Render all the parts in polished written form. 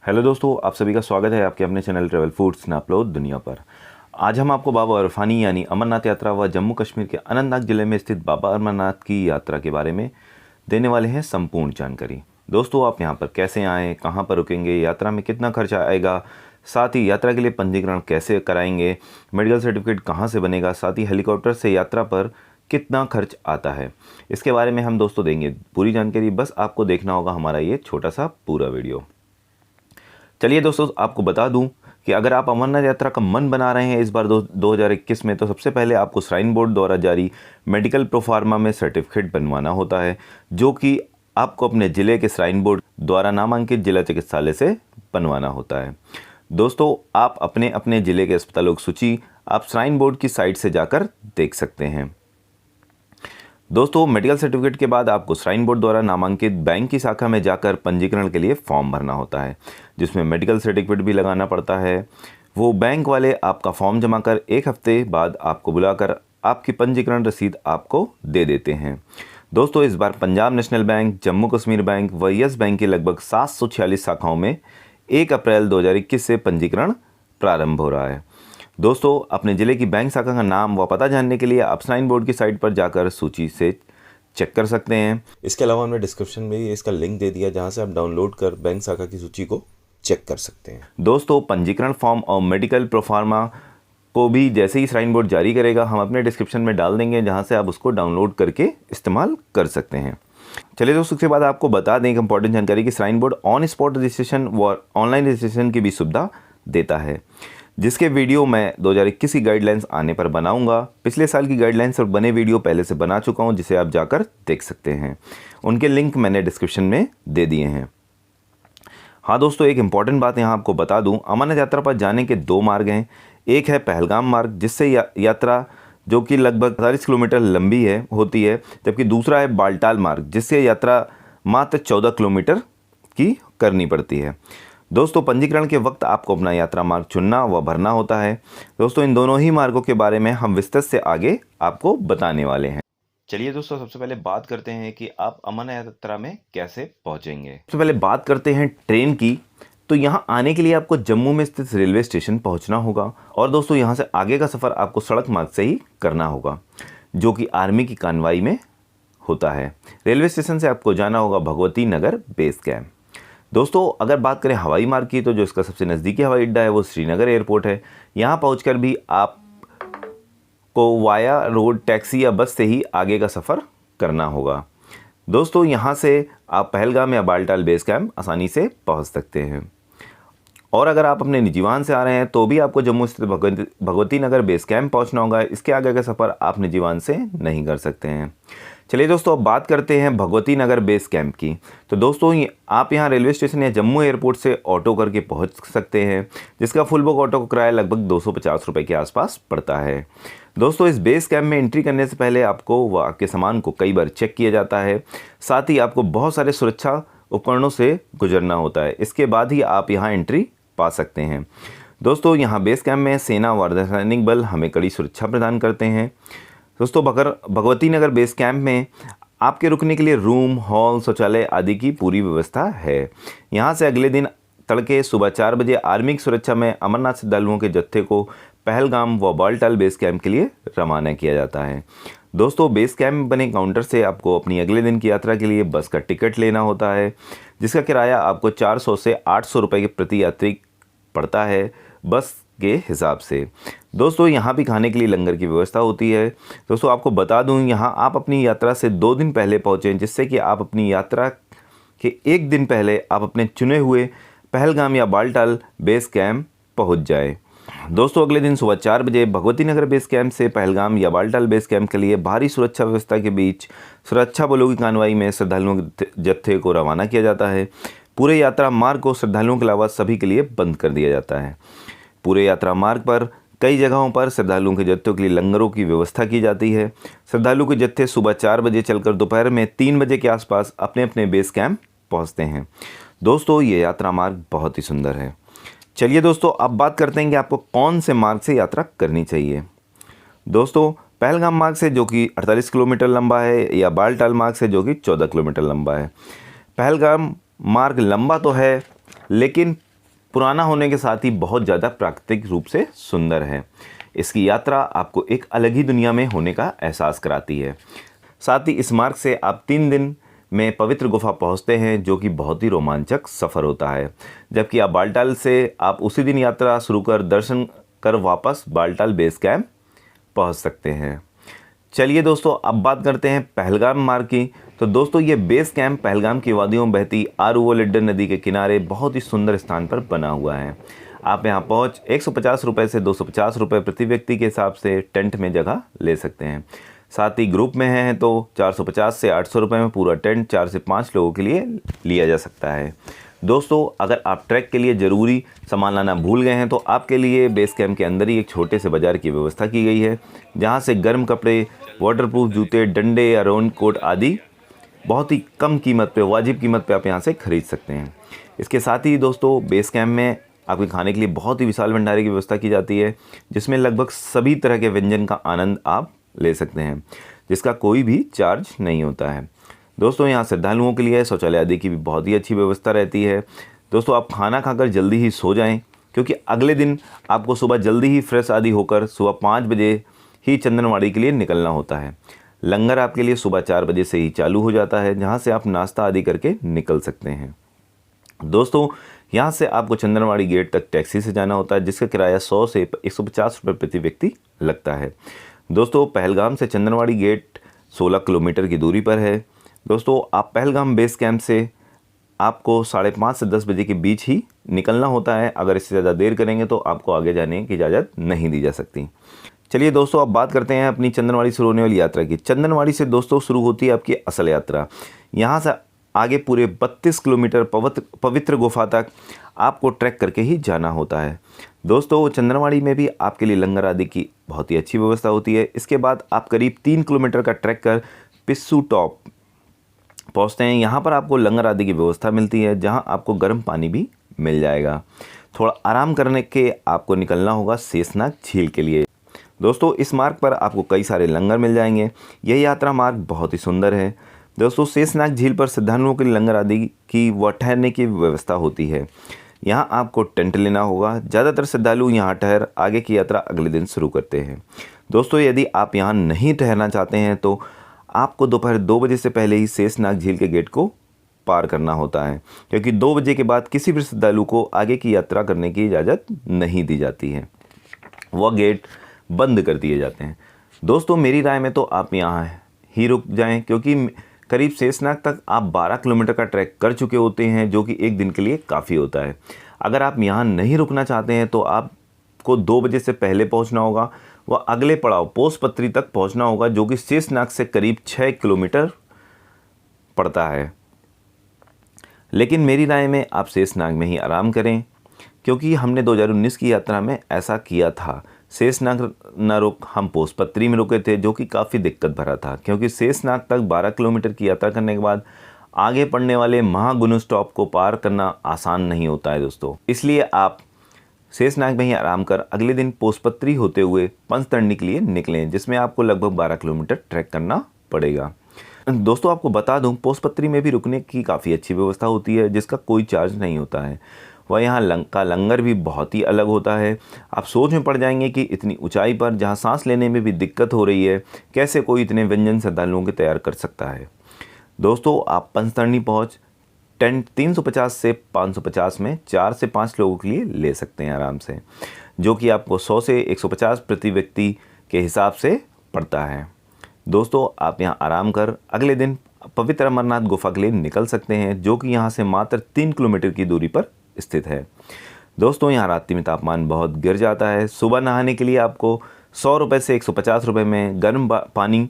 Hello दोस्तों, आप सभी का स्वागत है आपके अपने चैनल ट्रैवल फूड्स नापलोद दुनिया पर। आज हम आपको बाबा अरफानी यानी अमरनाथ यात्रा व जम्मू कश्मीर के अनंतनाग जिले में स्थित बाबा अमरनाथ की यात्रा के बारे में देने वाले हैं संपूर्ण जानकारी। दोस्तों, आप यहाँ पर कैसे आएँ, कहाँ पर रुकेंगे, यात्रा में कितना खर्चा आएगा, साथ ही यात्रा के लिए पंजीकरण कैसे कराएंगे, मेडिकल सर्टिफिकेट कहाँ से बनेगा, साथ ही हेलीकॉप्टर से यात्रा पर कितना खर्च आता है, इसके बारे में हम दोस्तों देंगे पूरी जानकारी। बस आपको देखना होगा हमारा ये छोटा सा पूरा वीडियो। चलिए दोस्तों, आपको बता दूं कि अगर आप अमरनाथ यात्रा का मन बना रहे हैं इस बार 2021 में, तो सबसे पहले आपको श्राइन बोर्ड द्वारा जारी मेडिकल प्रोफार्मा में सर्टिफिकेट बनवाना होता है, जो कि आपको अपने ज़िले के श्राइन बोर्ड द्वारा नामांकित जिला चिकित्सालय से बनवाना होता है। दोस्तों, आप अपने अपने ज़िले के अस्पतालों की सूची आप श्राइन बोर्ड की साइट से जाकर देख सकते हैं। दोस्तों, मेडिकल सर्टिफिकेट के बाद आपको श्राइन बोर्ड द्वारा नामांकित बैंक की शाखा में जाकर पंजीकरण के लिए फॉर्म भरना होता है, जिसमें मेडिकल सर्टिफिकेट भी लगाना पड़ता है। वो बैंक वाले आपका फॉर्म जमा कर 1 हफ्ते बाद आपको बुलाकर आपकी पंजीकरण रसीद आपको दे देते हैं। दोस्तों, इस बार Punjab national bank, Jammu Kashmir bank व यस बैंक की लगभग 746 शाखाओं में 1 अप्रैल 2021 से पंजीकरण प्रारंभ हो रहा है। दोस्तों, अपने ज़िले की बैंक शाखा का नाम व पता जानने के लिए आप श्राइन बोर्ड की साइट पर जाकर सूची से चेक कर सकते हैं। इसके अलावा हमने डिस्क्रिप्शन में भी इसका लिंक दे दिया, जहां से आप डाउनलोड कर बैंक शाखा की सूची को चेक कर सकते हैं। दोस्तों, पंजीकरण फॉर्म और मेडिकल प्रोफार्मा को भी जैसे ही श्राइन बोर्ड जारी करेगा हम अपने डिस्क्रिप्शन में डाल देंगे, जहाँ से आप उसको डाउनलोड करके इस्तेमाल कर सकते हैं। चलिए दोस्तों, उसके बाद आपको बता दें एक इंपॉर्टेंट जानकारी कि shrine board on spot registration व ऑनलाइन रजिस्ट्रेशन की भी सुविधा देता है, जिसके वीडियो मैं 2021 की गाइडलाइंस आने पर बनाऊंगा। पिछले साल की गाइडलाइंस और बने वीडियो पहले से बना चुका हूं, जिसे आप जाकर देख सकते हैं। उनके लिंक मैंने डिस्क्रिप्शन में दे दिए हैं। हाँ दोस्तों, एक इम्पॉर्टेंट बात यहाँ आपको बता दूं, अमरनाथ यात्रा पर जाने के 2 मार्ग हैं। एक है पहलगाम मार्ग, जिससे यात्रा जो कि लगभग 48 किलोमीटर लंबी होती है, जबकि दूसरा है बालटाल मार्ग, जिससे यात्रा मात्र 14 किलोमीटर की करनी पड़ती है। दोस्तों, पंजीकरण के वक्त आपको अपना यात्रा मार्ग चुनना व भरना होता है। दोस्तों, इन दोनों ही मार्गों के बारे में हम विस्तृत से आगे आपको बताने वाले हैं। चलिए दोस्तों, सबसे पहले बात करते हैं कि आप अमरनाथ यात्रा में कैसे पहुंचेंगे। सबसे पहले बात करते हैं ट्रेन की। तो यहाँ आने के लिए आपको जम्मू में स्थित रेलवे स्टेशन पहुँचना होगा, और दोस्तों यहाँ से आगे का सफ़र आपको सड़क मार्ग से ही करना होगा, जो कि आर्मी की कानवाई में होता है। रेलवे स्टेशन से आपको जाना होगा भगवती नगर बेस कैंप। दोस्तों, अगर बात करें हवाई मार्ग की, तो जो इसका सबसे नज़दीकी हवाई अड्डा है वो श्रीनगर एयरपोर्ट है। यहाँ पहुंचकर भी आपको वाया रोड, टैक्सी या बस से ही आगे का सफ़र करना होगा। दोस्तों, यहाँ से आप पहलगाम या बालटाल बेस कैंप आसानी से पहुँच सकते हैं, और अगर आप अपने निजी वाहन से आ रहे हैं तो भी आपको जम्मू स्थित भगवती नगर बेस कैंप पहुँचना होगा। इसके आगे का सफ़र आप निजी वाहन से नहीं कर सकते हैं। चलिए दोस्तों, अब बात करते हैं भगवती नगर बेस कैंप की। तो दोस्तों, आप यहाँ रेलवे स्टेशन या जम्मू एयरपोर्ट से ऑटो करके पहुँच सकते हैं, जिसका फुल बुक ऑटो का किराया लगभग 250 रुपये के आसपास पड़ता है। दोस्तों, इस बेस कैंप में एंट्री करने से पहले आपको व आपके सामान को कई बार चेक किया जाता है। साथ ही आपको बहुत सारे सुरक्षा उपकरणों से गुजरना होता है। इसके बाद ही आप यहाँ एंट्री पा सकते हैं। दोस्तों, यहाँ बेस कैंप में सेना व अर्धसैनिक बल हमें कड़ी सुरक्षा प्रदान करते हैं। दोस्तों, भगवती नगर बेस कैंप में आपके रुकने के लिए रूम, हॉल, शौचालय आदि की पूरी व्यवस्था है। यहाँ से अगले दिन तड़के सुबह 4 बजे आर्मी की सुरक्षा में अमरनाथ श्रद्धालुओं के जत्थे को पहलगाम व बालटाल बेस कैंप के लिए रवाना किया जाता है। दोस्तों, बेस कैंप में बने काउंटर से आपको अपनी अगले दिन की यात्रा के लिए बस का टिकट लेना होता है, जिसका किराया आपको 400 से 800 रुपये के प्रति यात्री पड़ता है बस के हिसाब से। दोस्तों, यहाँ भी खाने के लिए लंगर की व्यवस्था होती है। दोस्तों, आपको बता दूँ, यहाँ आप अपनी यात्रा से 2 दिन पहले पहुँचें, जिससे कि आप अपनी यात्रा के 1 दिन पहले आप अपने चुने हुए पहलगाम या बालटाल बेस कैंप पहुँच जाए। दोस्तों, अगले दिन सुबह 4 बजे भगवती नगर बेस कैंप से पहलगाम या बालटाल बेस कैंप के लिए भारी सुरक्षा व्यवस्था के बीच सुरक्षा बलों की कानवाई में श्रद्धालुओं के जत्थे को रवाना किया जाता है। पूरे यात्रा मार्ग को श्रद्धालुओं के अलावा सभी के लिए बंद कर दिया जाता है। पूरे यात्रा मार्ग पर कई जगहों पर श्रद्धालुओं के जत्थों के लिए लंगरों की व्यवस्था की जाती है। श्रद्धालु के जत्थे सुबह 4 बजे चलकर दोपहर में 3 बजे के आसपास अपने अपने बेस कैंप पहुंचते हैं। दोस्तों, ये यात्रा मार्ग बहुत ही सुंदर है। चलिए दोस्तों, अब बात करते हैं कि आपको कौन से मार्ग से यात्रा करनी चाहिए। दोस्तों, पहलगाम मार्ग से, जो कि 48 किलोमीटर लंबा है, या बालटाल मार्ग से, जो कि 14 किलोमीटर लंबा है। पहलगाम मार्ग लंबा तो है, लेकिन पुराना होने के साथ ही बहुत ज़्यादा प्राकृतिक रूप से सुंदर है। इसकी यात्रा आपको एक अलग ही दुनिया में होने का एहसास कराती है। साथ ही इस मार्ग से आप 3 दिन में पवित्र गुफा पहुंचते हैं, जो कि बहुत ही रोमांचक सफ़र होता है। जबकि आप बालटाल से आप उसी दिन यात्रा शुरू कर दर्शन कर वापस बालटाल बेस कैंप पहुंच सकते हैं। चलिए दोस्तों, अब बात करते हैं पहलगाम मार्ग की। तो दोस्तों, ये बेस कैंप पहलगाम की वादियों में बहती आरू लिड्डर नदी के किनारे बहुत ही सुंदर स्थान पर बना हुआ है। आप यहां पहुंच 150 रुपये से 250 रुपये प्रति व्यक्ति के हिसाब से टेंट में जगह ले सकते हैं। साथ ही ग्रुप में हैं तो 450 से 800 रुपये में पूरा टेंट 4 से 5 लोगों के लिए लिया जा सकता है। दोस्तों, अगर आप ट्रैक के लिए ज़रूरी सामान लाना भूल गए हैं तो आपके लिए बेस कैंप के अंदर ही एक छोटे से बाज़ार की व्यवस्था की गई है, जहां से गर्म कपड़े, वाटरप्रूफ जूते, डंडे या रेन कोट आदि बहुत ही कम कीमत पे, वाजिब कीमत पे आप यहां से खरीद सकते हैं। इसके साथ ही दोस्तों, बेस कैंप में आपके खाने के लिए बहुत ही विशाल भंडारे की व्यवस्था की जाती है, जिसमें लगभग सभी तरह के व्यंजन का आनंद आप ले सकते हैं, जिसका कोई भी चार्ज नहीं होता है। दोस्तों, यहाँ श्रद्धालुओं के लिए शौचालय आदि की भी बहुत ही अच्छी व्यवस्था रहती है। दोस्तों, आप खाना खाकर जल्दी ही सो जाएं, क्योंकि अगले दिन आपको सुबह जल्दी ही फ्रेश आदि होकर सुबह 5 बजे ही चंदनवाड़ी के लिए निकलना होता है। लंगर आपके लिए सुबह 4 बजे से ही चालू हो जाता है, जहाँ से आप नाश्ता आदि करके निकल सकते हैं। दोस्तों, यहाँ से आपको चंदनवाड़ी गेट तक टैक्सी से जाना होता है, जिसका किराया 100 से 150 रुपये प्रति व्यक्ति लगता है। दोस्तों, पहलगाम से चंदनवाड़ी गेट 16 किलोमीटर की दूरी पर है। दोस्तों, आप पहलगाम बेस कैंप से आपको 5:30 से 10 बजे के बीच ही निकलना होता है। अगर इससे ज़्यादा देर करेंगे तो आपको आगे जाने की इजाज़त नहीं दी जा सकती। चलिए दोस्तों, अब बात करते हैं अपनी चंदनवाड़ी शुरू होने वाली यात्रा की। चंदनवाड़ी से दोस्तों शुरू होती है आपकी असल यात्रा। यहाँ से आगे पूरे 32 किलोमीटर पवित्र गुफा तक आपको ट्रैक करके ही जाना होता है। दोस्तों, चंदनवाड़ी में भी आपके लिए लंगर आदि की बहुत ही अच्छी व्यवस्था होती है। इसके बाद आप करीब 3 किलोमीटर का ट्रैक कर पिस्सू टॉप पहुँचते हैं। यहाँ पर आपको लंगर आदि की व्यवस्था मिलती है, जहाँ आपको गर्म पानी भी मिल जाएगा। थोड़ा आराम करने के आपको निकलना होगा शेषनाग झील के लिए। दोस्तों, इस मार्ग पर आपको कई सारे लंगर मिल जाएंगे। यह यात्रा मार्ग बहुत ही सुंदर है। दोस्तों, शेषनाग झील पर श्रद्धालुओं के लिए लंगर आदि की व ठहरने की व्यवस्था होती है। यहाँ आपको टेंट लेना होगा। ज़्यादातर श्रद्धालु यहाँ ठहर आगे की यात्रा अगले दिन शुरू करते हैं। दोस्तों, यदि आप यहाँ नहीं ठहरना चाहते हैं तो आपको दोपहर 2 बजे से पहले ही शेषनाग झील के गेट को पार करना होता है, क्योंकि 2 बजे के बाद किसी भी श्रद्धालु को आगे की यात्रा करने की इजाज़त नहीं दी जाती है। वह गेट बंद कर दिए जाते हैं। दोस्तों, मेरी राय में तो आप यहाँ ही रुक जाएं, क्योंकि करीब शेषनाग तक आप 12 किलोमीटर का ट्रैक कर चुके होते हैं, जो कि एक दिन के लिए काफ़ी होता है। अगर आप यहाँ नहीं रुकना चाहते हैं तो आपको 2 बजे से पहले पहुँचना होगा व अगले पड़ाव पोसपत्री तक पहुँचना होगा, जो कि शेषनाग से करीब 6 किलोमीटर पड़ता है। लेकिन मेरी राय में आप शेषनाग में ही आराम करें, क्योंकि हमने 2019 की यात्रा में ऐसा किया था। शेषनाग न रुक हम पोसपत्री में रुके थे, जो कि काफ़ी दिक्कत भरा था, क्योंकि शेषनाग तक 12 किलोमीटर की यात्रा करने के बाद आगे पड़ने वाले महागुनु स्टॉप को पार करना आसान नहीं होता है दोस्तों। इसलिए आप शेषनाग में ही आराम कर अगले दिन पोसपत्री होते हुए पंचतरणी के लिए निकलें, जिसमें आपको लगभग 12 किलोमीटर ट्रैक करना पड़ेगा। दोस्तों, आपको बता दूं, पोसपत्री में भी रुकने की काफ़ी अच्छी व्यवस्था होती है, जिसका कोई चार्ज नहीं होता है। वह यहाँ का लंगर भी बहुत ही अलग होता है। आप सोच में पड़ जाएंगे कि इतनी ऊंचाई पर जहाँ सांस लेने में भी दिक्कत हो रही है, कैसे कोई इतने व्यंजन श्रद्धालुओं के तैयार कर सकता है। दोस्तों, आप पंचतरणी पहुँच टेंट 350 से 550 में 4 से 5 लोगों के लिए ले सकते हैं आराम से, जो कि आपको 100 से 150 प्रति व्यक्ति के हिसाब से पड़ता है। दोस्तों, आप यहाँ आराम कर अगले दिन पवित्र अमरनाथ गुफा के लिए निकल सकते हैं, जो कि यहाँ से मात्र 3 किलोमीटर की दूरी पर स्थित है। दोस्तों, यहाँ रात्रि में तापमान बहुत गिर जाता है। सुबह नहाने के लिए आपको 100 रुपये से 150 रुपये में गर्म पानी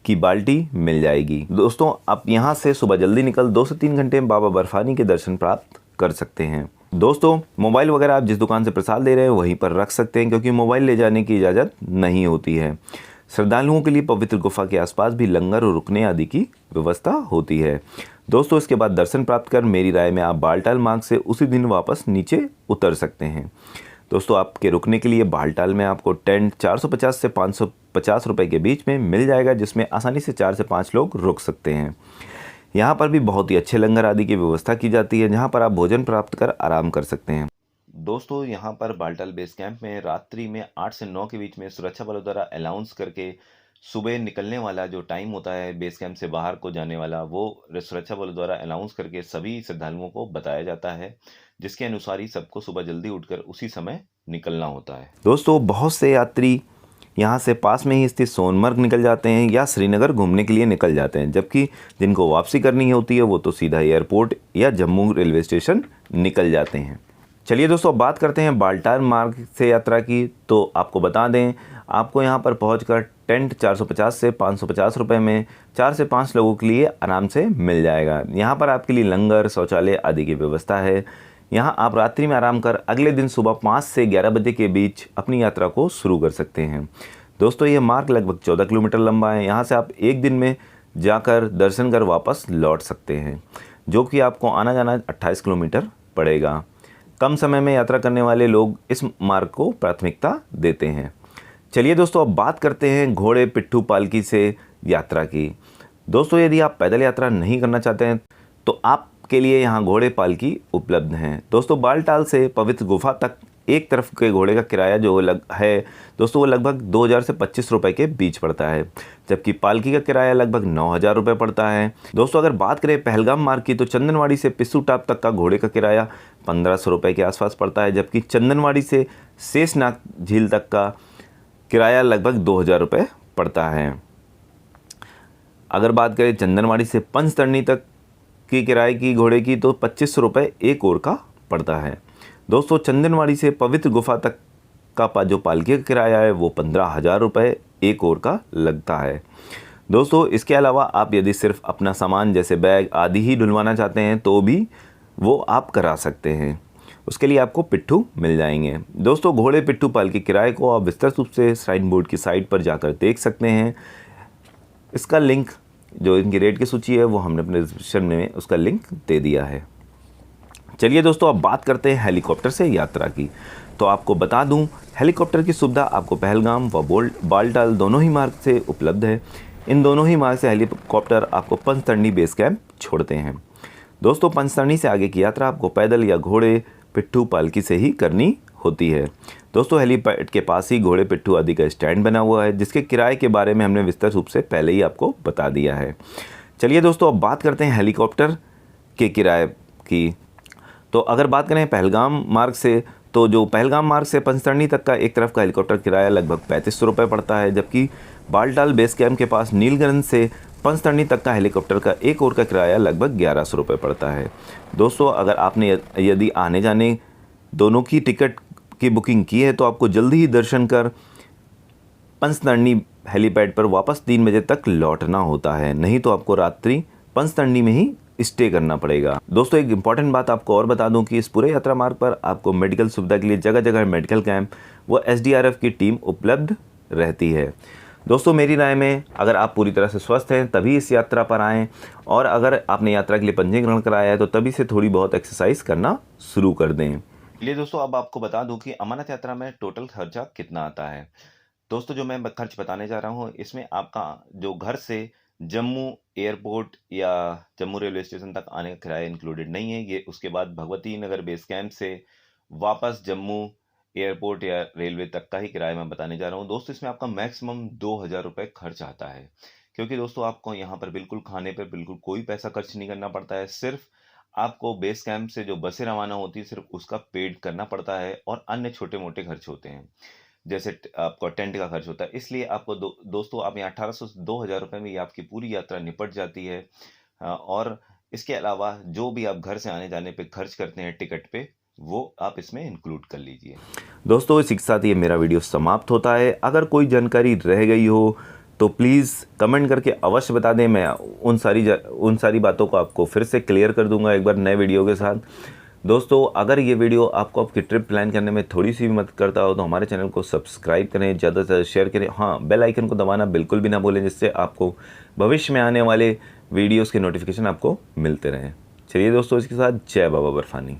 की बाल्टी मिल जाएगी। दोस्तों, आप यहाँ से सुबह जल्दी निकल 2 से 3 घंटे में बाबा बर्फानी के दर्शन प्राप्त कर सकते हैं। दोस्तों, मोबाइल वगैरह आप जिस दुकान से प्रसाद ले रहे हैं वहीं पर रख सकते हैं, क्योंकि मोबाइल ले जाने की इजाज़त नहीं होती है। श्रद्धालुओं के लिए पवित्र गुफा के आसपास भी लंगर और रुकने आदि की व्यवस्था होती है। दोस्तों, इसके बाद दर्शन प्राप्त कर मेरी राय में आप बालटाल मार्ग से उसी दिन वापस नीचे उतर सकते हैं। दोस्तों, आपके रुकने के लिए बालटाल में आपको टेंट 450 से 550 रुपये के बीच में मिल जाएगा, जिसमें आसानी से 4 से 5 लोग रुक सकते हैं। यहाँ पर भी बहुत ही अच्छे लंगर आदि की व्यवस्था की जाती है, जहाँ पर आप भोजन प्राप्त कर आराम कर सकते हैं। दोस्तों, यहाँ पर बालटाल बेस कैंप में रात्रि में 8 से 9 के बीच में सुरक्षा बलों द्वारा अनाउंस करके सुबह निकलने वाला जो टाइम होता है बेस कैंप से बाहर को जाने वाला, वो सुरक्षा बलों द्वारा अनाउंस करके सभी श्रद्धालुओं को बताया जाता है, जिसके अनुसार ही सबको सुबह जल्दी उठकर उसी समय निकलना होता है। दोस्तों, बहुत से यात्री यहाँ से पास में ही स्थित सोनमर्ग निकल जाते हैं या श्रीनगर घूमने के लिए निकल जाते हैं, जबकि जिनको वापसी करनी होती है वो तो सीधा एयरपोर्ट या जम्मू रेलवे स्टेशन निकल जाते हैं। चलिए दोस्तों, अब बात करते हैं बालटाल मार्ग से यात्रा की। तो आपको बता दें, आपको यहाँ पर पहुँचकर टेंट 450 से 550 रुपये में 4 से 5 लोगों के लिए आराम से मिल जाएगा। यहाँ पर आपके लिए लंगर, शौचालय आदि की व्यवस्था है। यहाँ आप रात्रि में आराम कर अगले दिन सुबह 5 से 11 बजे के बीच अपनी यात्रा को शुरू कर सकते हैं। दोस्तों, ये मार्ग लगभग 14 किलोमीटर लंबा है। यहाँ से आप एक दिन में जाकर दर्शन कर वापस लौट सकते हैं, जो कि आपको आना जाना 28 किलोमीटर पड़ेगा। कम समय में यात्रा करने वाले लोग इस मार्ग को प्राथमिकता देते हैं। चलिए दोस्तों, अब बात करते हैं घोड़े पिट्ठू पालकी से यात्रा की। दोस्तों, यदि आप पैदल यात्रा नहीं करना चाहते हैं तो आपके लिए यहाँ घोड़े पालकी उपलब्ध हैं। दोस्तों, बालटाल से पवित्र गुफा तक एक तरफ के घोड़े का किराया जो है दोस्तों, वो लगभग 2000 से 25 रुपये के बीच पड़ता है, जबकि पालकी का किराया लगभग 9000 रुपये पड़ता है। दोस्तों, अगर बात करें पहलगाम मार्ग की, तो चंदनवाड़ी से पिस्सू टाप तक का घोड़े का किराया 1500 रुपये के आसपास पड़ता है, जबकि चंदनवाड़ी से शेषनाग झील तक का किराया लगभग 2000 रुपये पड़ता है। अगर बात करें चंदनवाड़ी से पंचतरणी तक की किराए की घोड़े की, तो 2500 रुपये एक ओर का पड़ता है। दोस्तों, चंदनवाड़ी से पवित्र गुफा तक का जो पालकी का किराया है वो 15,000 रुपये एक ओर का लगता है। दोस्तों, इसके अलावा आप यदि सिर्फ अपना सामान जैसे बैग आदि ही ढुलवाना चाहते हैं तो भी वो आप करा सकते हैं। उसके लिए आपको पिट्ठू मिल जाएंगे। दोस्तों, घोड़े पिट्ठू पालकी किराए को आप विस्तृत रूप से श्राइन बोर्ड की साइट पर जाकर देख सकते हैं। इसका लिंक, जो इनकी रेट की सूची है, वो हमने अपने डिस्क्रिप्शन में उसका लिंक दे दिया है। चलिए दोस्तों, अब बात करते हैं हेलीकॉप्टर से यात्रा की। तो आपको बता दूं, हेलीकॉप्टर की सुविधा आपको पहलगाम व बालटाल दोनों ही मार्ग से उपलब्ध है। इन दोनों ही मार्ग से हेलीकॉप्टर आपको पंचतरणी बेस कैंप छोड़ते हैं। दोस्तों, पंचतरणी से आगे की यात्रा आपको पैदल या घोड़े पिट्ठू पालकी से ही करनी होती है। दोस्तों, हेलीपैड के पास ही घोड़े पिट्ठू आदि का स्टैंड बना हुआ है, जिसके किराए के बारे में हमने विस्तृत रूप से पहले ही आपको बता दिया है। चलिए दोस्तों, अब बात करते हैं हेलीकॉप्टर के किराए की। तो अगर बात करें पहलगाम मार्ग से, तो जो पहलगाम मार्ग से पंचतरणी तक का एक तरफ का हेलीकॉप्टर किराया लगभग 3500 रुपये पड़ता है, जबकि बालटाल बेस कैंप के पास नीलगंज से पंचतरणी तक का हेलीकॉप्टर का एक ओर का किराया लगभग 1100 रुपये पड़ता है। दोस्तों, अगर आपने यदि आने जाने दोनों की टिकट की बुकिंग की है तो आपको जल्दी ही दर्शन कर पंचतरणी हेलीपैड पर वापस 3 बजे तक लौटना होता है, नहीं तो आपको रात्रि पंचतरणी में ही स्टे करना पड़ेगा। दोस्तों, एक इम्पॉर्टेंट बात आपको और बता दूं कि इस पूरे यात्रा मार्ग पर आपको मेडिकल सुविधा के लिए जगह जगह मेडिकल कैंप व SDRF की टीम उपलब्ध रहती है। दोस्तों, मेरी राय में अगर आप पूरी तरह से स्वस्थ हैं तभी इस यात्रा पर आएँ, और अगर आपने यात्रा के लिए पंजीकरण कराया है तो तभी से थोड़ी बहुत एक्सरसाइज करना शुरू कर दें। चलिए दोस्तों, अब आपको बता दूं कि अमरनाथ यात्रा में टोटल खर्चा कितना आता है। दोस्तों, जो मैं खर्च बताने जा रहा हूँ, इसमें आपका जो घर से जम्मू एयरपोर्ट या जम्मू रेलवे स्टेशन तक आने का किराया इंक्लूडेड नहीं है। ये उसके बाद भगवती नगर बेस कैंप से वापस जम्मू एयरपोर्ट या रेलवे तक का ही किराया मैं बताने जा रहा हूँ। दोस्तों, इसमें आपका मैक्सिमम 2000 रुपये खर्च आता है, क्योंकि दोस्तों आपको यहाँ पर बिल्कुल खाने पर बिल्कुल कोई पैसा खर्च नहीं करना पड़ता है। सिर्फ आपको बेस कैंप से जो बसें रवाना होती है सिर्फ उसका पेड करना पड़ता है, और अन्य छोटे मोटे खर्च होते हैं, जैसे आपका टेंट का खर्च होता है। इसलिए आपको दोस्तों आप यहाँ 1800 से 2000 रुपये में ये आपकी पूरी यात्रा निपट जाती है। और इसके अलावा जो भी आप घर से आने जाने पे खर्च करते हैं टिकट पे, वो आप इसमें इंक्लूड कर लीजिए। दोस्तों, इसी के साथ ये मेरा वीडियो समाप्त होता है। अगर कोई जानकारी रह गई हो तो प्लीज़ कमेंट करके अवश्य बता दें। मैं उन सारी बातों को आपको फिर से क्लियर कर दूंगा एक बार नए वीडियो के साथ। दोस्तों, अगर ये वीडियो आपको आपकी ट्रिप प्लान करने में थोड़ी सी भी मदद करता हो तो हमारे चैनल को सब्सक्राइब करें, ज़्यादा से ज़्यादा शेयर करें। हाँ, बेल आइकन को दबाना बिल्कुल भी ना भूलें, जिससे आपको भविष्य में आने वाले वीडियोज़ के नोटिफिकेशन आपको मिलते रहें। चलिए दोस्तों, इसके साथ जय बाबा बर्फानी।